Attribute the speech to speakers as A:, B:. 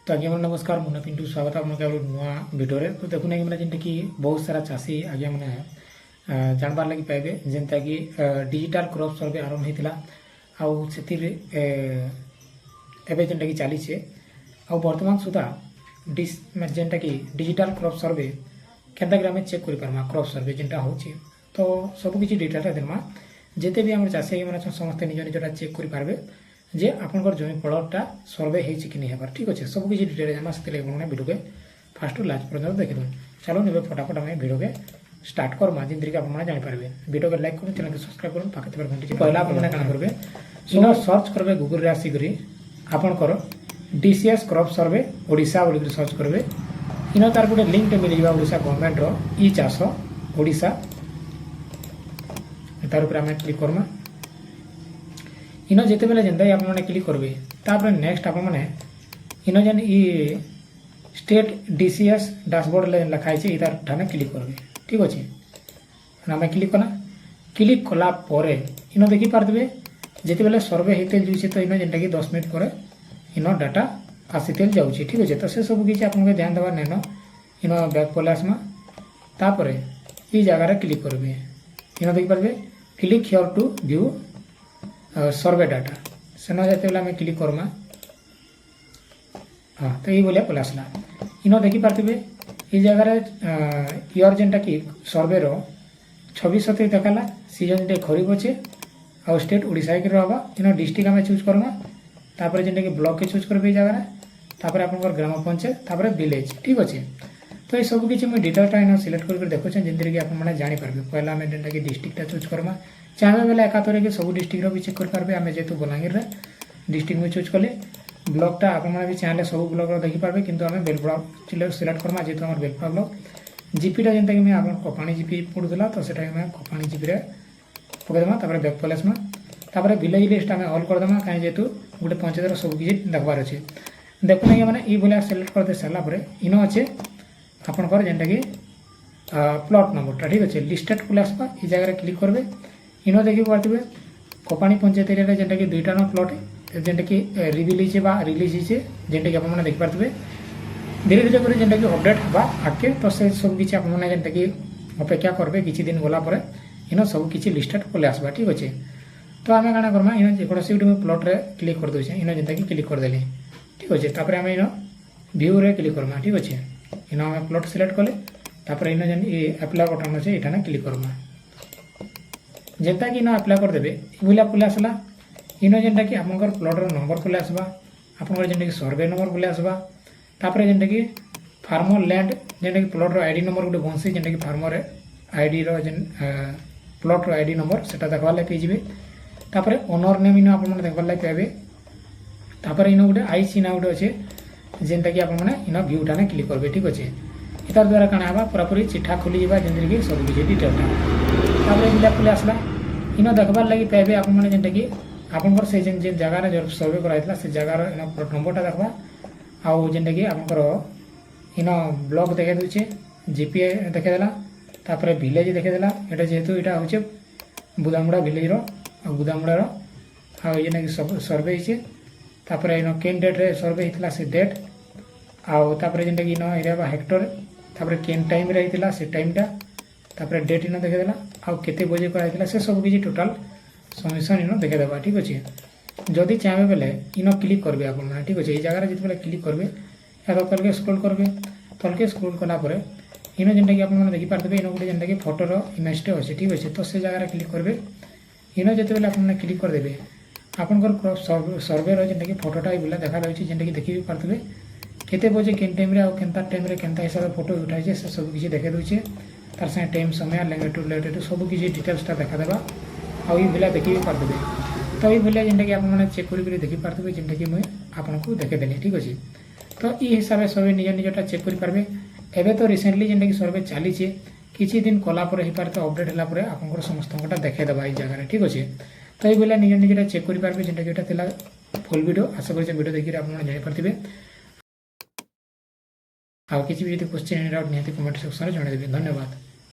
A: तो आज्ञा मैंने नमस्कार मुना पिंटू स्वागत आपको नुआ भिडियो रे। तो देखुना कि जेनटा कि बहुत सारा चाषी आज्ञा मैंने जानबार लगी पाइबे जेनता कि डिजिटल क्रॉप सर्वे आरंभ होता आउ से जेनटा कि चली बर्तमान सुधा जेनटा कि डिजिटल क्रॉप सर्वे केनता आम चेक कर पार्मा क्रॉप सर्वे जेनटा हो तो सबकि डिटेल देमा जिते भी आम चाषी मैंने समस्ते निज निजटा चेक कर पारे जे आपंकर जमी पड़टा सर्वे कि नहीं हेबार ठीक अच्छे सबकि डिटेल जाना से भिडियो के फास्ट लास्ट पर्यटन देखिए चलो निबे फटाफट आम भिडियो के स्टार्ट करमा जिनकी आप जानीपारे भिडियो के लाइक करूँ चैनल के सब्सक्राइब करूँ पाखे घंटी पहला आपने क्या करेंगे इन सर्च करेंगे गूगल रे आसिक आपणकर डीसीएस क्रॉप सर्वे ओडिशा बोल सर्च करेंगे इन तार गोटे लिंक मिल जाए ओडिशा गवर्नमेंट रो ई चाष ओडिशा तार ऊपर आम क्लिक करमा इन जिते बेले जेनता आपने क्लिक करेंगे तापर नेक्स्ट आप इन जेन ई स्टेट डीसीएस डैशबोर्ड लिखाई है इतार ठाने क्लिक करेंगे ठीक अच्छे आम क्लिक कला क्लिक कला इन देखी पारे जिते बेले सर्वे होते जाऊँगी तो इन जेनटा कि 10 मिनट पर इन डाटा आसीते जाऊँगी ठीक अच्छे तो से सब किसी आपको ध्यान देवार नैन इन बैक पलि आसमा तापर ये जगार क्लिक करेंगे इन देखी पारे click here to view survey data सेन जिते बेले आम क्लिक करमा हाँ तो ये भाया पलि आसला इन देखी पारे ये जगार इयर जेनटा कि सर्वे रो 26-27 देखाला सीजन जे खरीफ अच्छे आउ स्टेट ओडिशा के रहा इन डिस्ट्रिक्ट आम चूज करमा तापर जेनटा कि ब्लॉक के चूज करेंगे जगह तापर आप ग्राम पंचायत तापर विलेज ठीक अच्छे तो ये सब किसी मुझे डिटेल्टा इन सिलेक्ट कर देखुचे जमीन कि आप जानीपारे पहला आम जेनटा कि डिस्ट्रिक्टा चूज करमा चाहे बेले एकाथर के सब डिस्ट्रिक्ट भी चेक करेंगे आम जेहतु बलांगीर डिस्ट्रिक्ट में चूज कले ब्लॉकटा आपने भी चाहे सब ब्लॉक देखिपारे कि आम बेलपड़ा सिलेक्ट करमा जेहतु आम बेलपड़ा ब्लॉक जीपीटा जेनटा कि आप कपाणी जीपी पड़ूला तो सेटा कपाणी जीपी पकईदेमा तापर बैक पलि आसमा तापर विलेज लिस्ट आम ऑल करदेमा कहीं जेहतु गोटे पंचायत सब किसी देखबार अच्छे देखुना कि मैंने ये भाया सिलेक्ट करदे सारापर इन अच्छे आपंकर जेनटा कि प्लॉट नंबरटा ठीक अच्छे लिस्टेड पलि आसपा ये जगह क्लिक करेंगे इन देखी पारे कपाणी पंचायत एरिया जेनटा कि 2टा प्लॉट जेनटा कि रिविल होचे रिलीज होचे जेनटा कि आपने देखिपारे धीरे धीरे कर जेनटा कि अपडेट हवा आगे तो से सब किसी आपने जेनटा कि अपेक्षा करेंगे किसी दिन गलापर इन सब किसी लिस्टेड पलि आसवा ठीक अच्छे तो आम क्या करमा इन जेकोसी गोटे प्लॉट रे क्लिक कर दूचे इन जेनता कि क्लिक करदेली ठीक अच्छे तापर आम इन व्यू रे क्लिक करमा ठीक अच्छे इन आम प्लॉट सिलेक्ट कले तापर इन जेन ये अप्लाई बटन अच्छे यहाँ क्लिक करमा जेनता कि इन अप्लाई करदेवे बुला पलि आसला इन जेनटा कि आपंकर प्लॉटर नंबर पलि आसवा आपंकर जेनटा कि सर्वे नंबर पलि आसवा तापर जेनटा कि फार्मर लैंड जेनटा कि प्लॉटर आईडी नंबर गोटे बंसी जेनटा कि फार्मर आईडी रो जेन प्लॉटर आईडी नंबर सेटा देखबार लगे पाइबे तापर ओनर नेम इन आपने देखबार लगे पाइबे तापर इन गोटे आई चिन्ह गोटे अच्छे जेनटा कि आपने इन व्यूटा ने क्लिक करेंगे ठीक अच्छे इतार द्वारा क्या हाँ पूरापूरी चिठा खोली जावा जेनटा कि सब किसी डिटेलटा तापर जिला पलि आसला इन देखबार लगे पाइबे आपने जेनटा कि आपंकर से जेन जगार जो सर्वे कराइला से जगार इन प्लॉट नंबरटा देखबा आउ जेनटा कि आपंकर इन ब्लॉक देखे दूचे जीपी देखेदेला तापर विलेज देखेदेला एटा जेहेतु यहाँ हूँ बुदामुड़ा विलेज बुदामुड़ार आना कि सब सर्वे होचे तापर इन केन डेट रे सर्वे होता से डेट आउ तापर जेनटा कि इन एरिया हेक्टर तापर केन टाइम रे होता से टाइमटा तापर डेट इन देखेदेला आउ केते बजे कराइला से सब किसी टोटाल समीशन इन देखेदेबा ठीक अच्छे जदि चाहे बेले इन क्लिक करेंगे आप ठीक अच्छे ये जगह जिते क्लिक करेंगे या तलके स्क्रॉल करेंगे तलके स्क्रॉल कलापर इन जेनटा कि आपने देखिपारे इन गोटे जेनटा कि फोटोर इमेजटे अच्छे ठीक अच्छे तो से जगह क्लिक करेंगे इन जिते बेले आपने क्लिक करदेवे आपंकर सर्वे जेनटा कि फोटोटा बुला देखा रही जेनटा कि देखी पारे केते बजे केन टाइम रे केनता टाइम रे केनता हिसाब से फोटो उठाई से सब किसी देखे दूचे तार संगे टाइम समय लैंग्वेज लेटेड सब किसी डिटेल्सटा देखादेवा आउ ये बुला देखी पारे तो ये भाया जेनटा कि आपने चेक कर देखी पारे जेनटा कि मुझे आपको देखेदेली ठीक अच्छे तो ये हिसाब से सब निज निजटा चेक करेंगे एवं तो रिसेंटली जेनटा कि सर्वे चलीचे किसी दिन कलापर हो पारे तो अपडेट होगापर आप समस्त देखेदेवा ये जगह ठीक अच्छे तो ये भाया निज निजटा चेक करेंगे जेनटा कि यहाँ फुल वीडियो आशा कर वीडियो देखिए आप जानीपारे आउ किसी भी क्वेश्चन डाउट निहाती कमेंट सेक्शन में जन देवी धन्यवाद।